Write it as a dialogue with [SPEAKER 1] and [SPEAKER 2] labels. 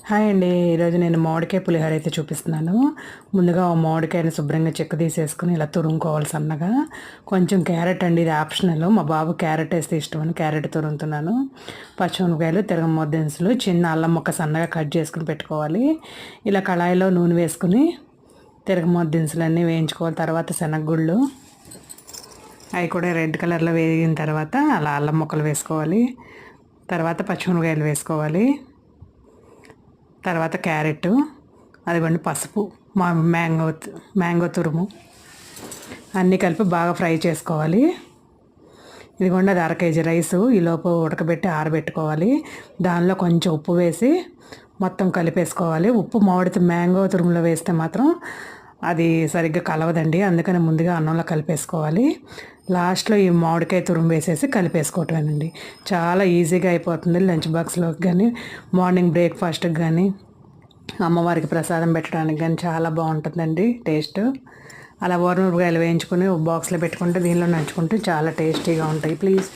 [SPEAKER 1] Hi అండి. ఈరోజు నేను మామిడికాయ పులిహోర అయితే చూపిస్తున్నాను. ముందుగా ఆ మామిడికాయని శుభ్రంగా చెక్కు తీసేసుకుని ఇలా తురుముకోవాలి సన్నగా. కొంచెం క్యారెట్ అండి, ఇది ఆప్షనల్. మా బాబు క్యారెట్ వేస్తే ఇష్టమని క్యారెట్ తురుముతున్నాను. పచ్చిమిరపకాయలు, తిరగమోత దినుసులు, చిన్న అల్లం ముక్క సన్నగా కట్ చేసుకుని పెట్టుకోవాలి. ఇలా కళాయిలో నూనె వేసుకుని తిరగమోత దినుసులన్నీ వేయించుకోవాలి. తర్వాత శనగగుళ్ళు అవి కూడా రెడ్ కలర్లో వేగిన తర్వాత అలా అల్లం ముక్కలు వేసుకోవాలి. తర్వాత పచ్చిమిరపకాయలు వేసుకోవాలి. తర్వాత క్యారెట్, అదిగోండి పసుపు, మ్యాంగో తురుము అన్నీ కలిపి బాగా ఫ్రై చేసుకోవాలి. ఇదిగోండి అది 1/2 కేజీ రైసు ఈలోపు ఉడకబెట్టి ఆరబెట్టుకోవాలి. దానిలో కొంచెం ఉప్పు వేసి మొత్తం కలిపేసుకోవాలి. ఉప్పు మ్యాంగో తురుములో వేస్తే మాత్రం అది సరిగ్గా కలవదండి, అందుకని ముందుగా అన్నంలో కలిపేసుకోవాలి. లాస్ట్లో ఈ మామిడికాయ తురుము వేసేసి కలిపేసుకోవటమేనండి. చాలా ఈజీగా అయిపోతుంది. లంచ్ బాక్స్లోకి కానీ, మార్నింగ్ బ్రేక్ఫాస్ట్కి కానీ, అమ్మవారికి ప్రసాదం పెట్టడానికి కానీ చాలా బాగుంటుందండి టేస్ట్. అలా ఓరమిరపకాయలు వేయించుకొని బాక్స్లో పెట్టుకుంటే దీనిలో నంచుకుంటే చాలా టేస్టీగా ఉంటాయి. ప్లీజ్